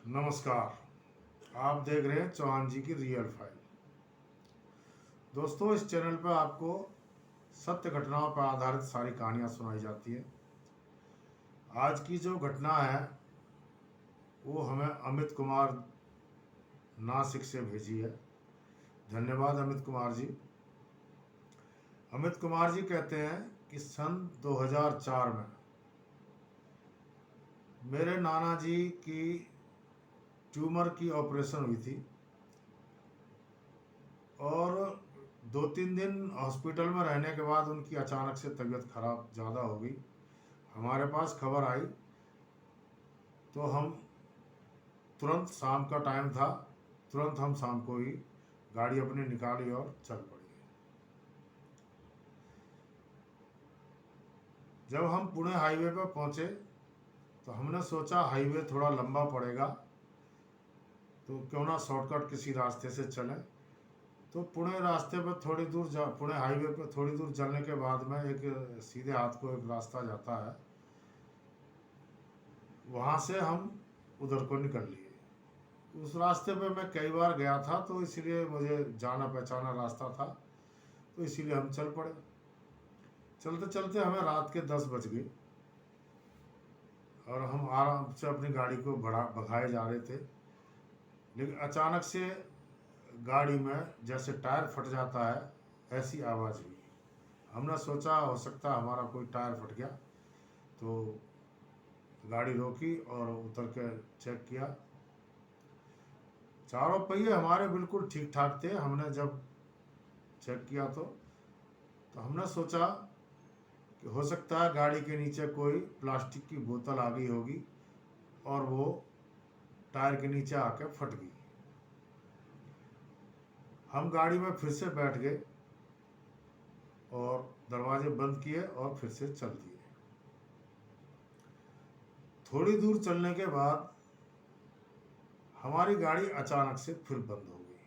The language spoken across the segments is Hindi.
नमस्कार। आप देख रहे हैं चौहान जी की रियल फाइल। दोस्तों, इस चैनल पर आपको सत्य घटनाओं पर आधारित सारी कहानियां सुनाई जाती है। आज की जो घटना है वो हमें अमित कुमार नासिक से भेजी है। धन्यवाद अमित कुमार जी। अमित कुमार जी कहते हैं कि सन 2004 में मेरे नाना जी की ट्यूमर की ऑपरेशन हुई थी और 2-3 दिन हॉस्पिटल में रहने के बाद उनकी अचानक से तबीयत खराब ज़्यादा हो गई। हमारे पास खबर आई तो हम तुरंत, शाम का टाइम था, तुरंत हम शाम को ही गाड़ी अपनी निकाली और चल पड़ी। जब हम पुणे हाईवे पर पहुंचे तो हमने सोचा हाईवे थोड़ा लंबा पड़ेगा तो क्यों ना शॉर्टकट किसी रास्ते से चलें। तो पुणे रास्ते पर थोड़ी दूर पुणे हाईवे पर थोड़ी दूर चलने के बाद में एक सीधे हाथ को एक रास्ता जाता है, वहाँ से हम उधर को निकल लिए। उस रास्ते पे मैं कई बार गया था तो इसलिए मुझे जाना पहचाना रास्ता था, तो इसीलिए हम चल पड़े। चलते चलते हमें रात के 10 बज गए और हम आराम से अपनी गाड़ी को भगाए जा रहे थे। लेकिन अचानक से गाड़ी में जैसे टायर फट जाता है ऐसी आवाज़ हुई। हमने सोचा हो सकता है हमारा कोई टायर फट गया, तो गाड़ी रोकी और उतर के चेक किया। चारों पहिए हमारे बिल्कुल ठीक ठाक थे। हमने जब चेक किया तो हमने सोचा कि हो सकता है गाड़ी के नीचे कोई प्लास्टिक की बोतल आ गई होगी और वो टायर के नीचे आके फट गई। हम गाड़ी में फिर से बैठ गए और दरवाजे बंद किए और फिर से चल दिए। थोड़ी दूर चलने के बाद हमारी गाड़ी अचानक से फिर बंद हो गई।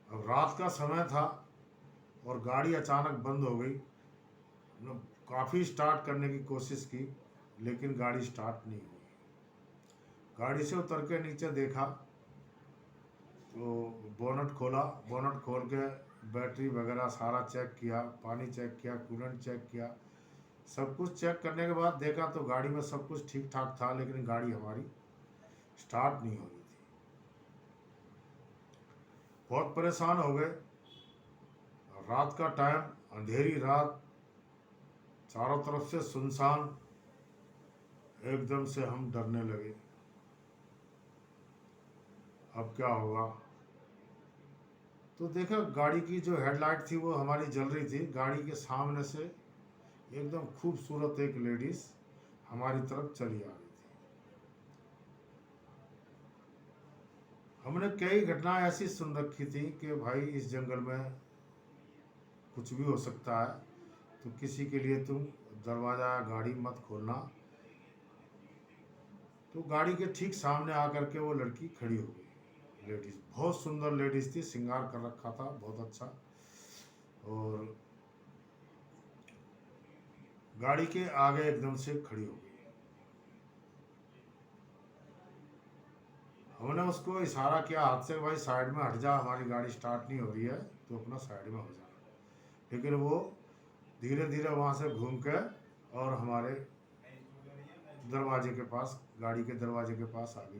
अब रात का समय था और गाड़ी अचानक बंद हो गई। हमने काफ़ी स्टार्ट करने की कोशिश की लेकिन गाड़ी स्टार्ट नहीं हुई। गाड़ी से उतर के नीचे देखा तो बोनट खोला। बोनट खोल के बैटरी वगैरह सारा चेक किया, पानी चेक किया, कूलेंट चेक किया। सब कुछ चेक करने के बाद देखा तो गाड़ी में सब कुछ ठीक ठाक था, लेकिन गाड़ी हमारी स्टार्ट नहीं हो रही थी। बहुत परेशान हो गए। रात का टाइम, अंधेरी रात, चारों तरफ से सुनसान। एकदम से हम डरने लगे, अब क्या होगा। तो देखा गाड़ी की जो हेडलाइट थी वो हमारी जल रही थी। गाड़ी के सामने से एकदम खूबसूरत एक लेडीज हमारी तरफ चली आ रही थी। हमने कई घटनाएं ऐसी सुन रखी थी कि भाई इस जंगल में कुछ भी हो सकता है, तो किसी के लिए तुम दरवाज़ा या गाड़ी मत खोलना। तो गाड़ी के ठीक सामने आकर के वो लड़की खड़ी हो गई। लेडीज़ बहुत सुंदर लेडीज़ थी, श्रृंगार कर रखा था बहुत अच्छा। और गाड़ी के आगे एकदम से खड़ी हो गई। हमने उसको इशारा किया हाथ से, भाई साइड में हट जा, हमारी गाड़ी स्टार्ट नहीं हो रही है, तो अपना साइड में हो जा। लेकिन वो धीरे धीरे वहाँ से घूम के और हमारे दरवाजे के पास, गाड़ी के दरवाजे के पास आ गई।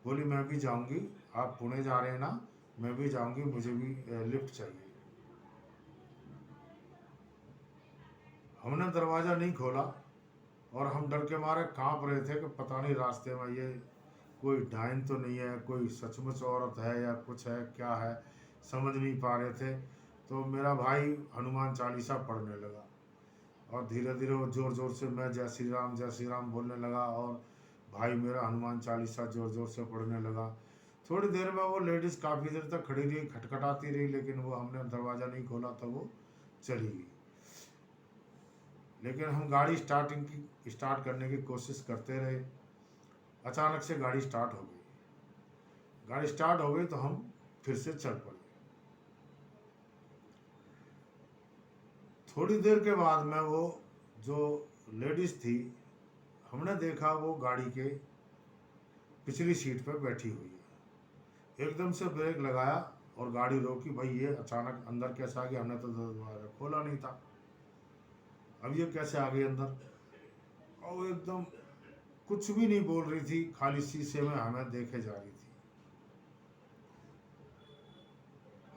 बोली मैं भी जाऊंगी, आप पुणे जा रहे हैं ना, मैं भी जाऊंगी, मुझे भी लिफ्ट चाहिए। हमने दरवाज़ा नहीं खोला और हम डर के मारे कांप रहे थे कि पता नहीं रास्ते में ये कोई डायन तो नहीं है, कोई सचमुच औरत है या कुछ है, क्या है, समझ नहीं पा रहे थे। तो मेरा भाई हनुमान चालीसा पढ़ने लगा और धीरे धीरे वो ज़ोर ज़ोर से मैं जय श्री राम बोलने लगा और भाई मेरा हनुमान चालीसा ज़ोर ज़ोर से पढ़ने लगा। थोड़ी देर में वो लेडीज़ काफ़ी देर तक खड़ी रही, खटखटाती रही, लेकिन वो, हमने दरवाज़ा नहीं खोला तो वो चली गई। लेकिन हम गाड़ी स्टार्ट करने की कोशिश करते रहे। अचानक से गाड़ी स्टार्ट हो गई। गाड़ी स्टार्ट हो गई तो हम फिर से चल पड़े। थोड़ी देर के बाद में वो जो लेडीज़ थी हमने देखा वो गाड़ी के पिछली सीट पर बैठी हुई है। एकदम से ब्रेक लगाया और गाड़ी रोकी। भाई ये अचानक अंदर कैसे आ गया, हमने तो दरवाजा खोला नहीं था, अब ये कैसे आ गई अंदर। और वो एकदम कुछ भी नहीं बोल रही थी, खाली शीशे में हमें देखे जा रही थी।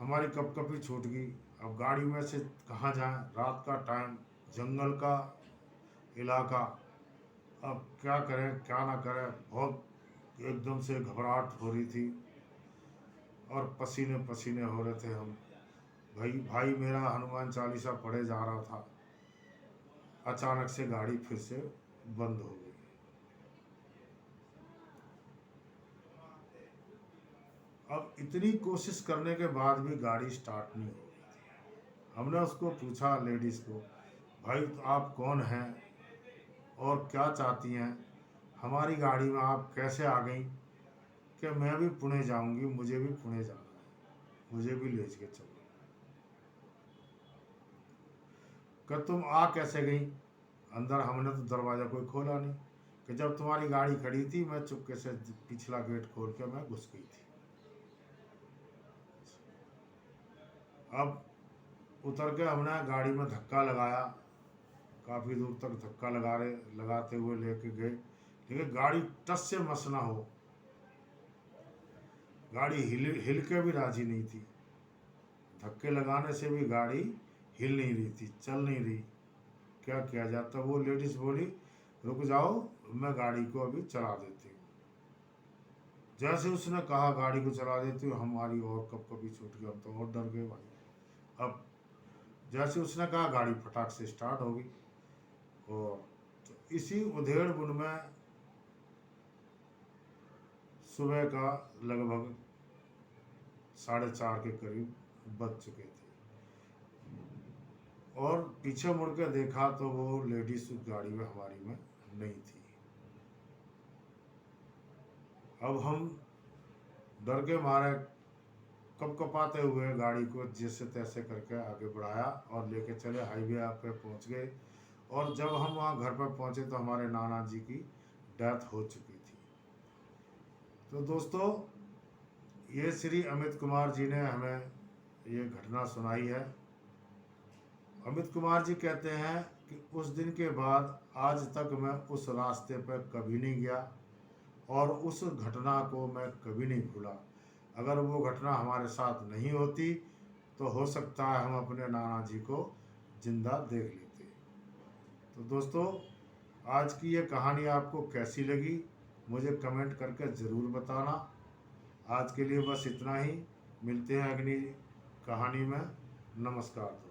हमारी कपकपी छूट गई। अब गाड़ी में से कहाँ जाएं, रात का टाइम, जंगल का इलाका, अब क्या करें क्या ना करें। बहुत एकदम से घबराहट हो रही थी और पसीने पसीने हो रहे थे हम। भाई मेरा हनुमान चालीसा पढ़े जा रहा था। अचानक से गाड़ी फिर से बंद हो गई। अब इतनी कोशिश करने के बाद भी गाड़ी स्टार्ट नहीं हो रही थी। हमने उसको पूछा, लेडीज़ को, भाई तो आप कौन हैं और क्या चाहती हैं, हमारी गाड़ी में आप कैसे आ गई, कि मैं भी पुणे जाऊंगी, मुझे भी पुणे जाना है, मुझे भी ले के चलो। कि तुम आ कैसे गई अंदर, हमने तो दरवाज़ा कोई खोला नहीं। कि जब तुम्हारी गाड़ी खड़ी थी मैं चुपके से पिछला गेट खोल के मैं घुस गई थी। अब उतर के हमने गाड़ी में धक्का लगाया, काफ़ी दूर तक धक्का लगाते हुए लेके गए, लेकिन गाड़ी टस से मस ना हो। गाड़ी हिल के भी राजी नहीं थी। धक्के लगाने से भी गाड़ी हिल नहीं रही थी, चल नहीं रही। क्या किया जाता। वो लेडीज़ बोली, रुक जाओ, मैं गाड़ी को अभी चला देती हूँ। जैसे उसने कहा गाड़ी को चला देती हूँ, हमारी और कभी छूट गई, हम तो और डर गए भाई। अब जैसे उसने कहा गाड़ी फटाक से स्टार्ट होगी। और इसी उधेड़ बुन में सुबह का लगभग 4:30 के करीब बज चुके थे। और पीछे मुड़ के देखा तो वो लेडीज गाड़ी में हमारी में नहीं थी। अब हम डर के मारे कपकपाते हुए गाड़ी को जैसे तैसे करके आगे बढ़ाया और लेके चले, हाईवे पे पहुंच गए। और जब हम वहाँ घर पर पहुंचे तो हमारे नाना जी की डेथ हो चुकी थी। तो दोस्तों, ये श्री अमित कुमार जी ने हमें ये घटना सुनाई है। अमित कुमार जी कहते हैं कि उस दिन के बाद आज तक मैं उस रास्ते पर कभी नहीं गया और उस घटना को मैं कभी नहीं भूला। अगर वो घटना हमारे साथ नहीं होती तो हो सकता है हम अपने नाना जी को जिंदा देख लेते। तो दोस्तों, आज की ये कहानी आपको कैसी लगी मुझे कमेंट करके ज़रूर बताना। आज के लिए बस इतना ही, मिलते हैं अगली कहानी में। नमस्कार।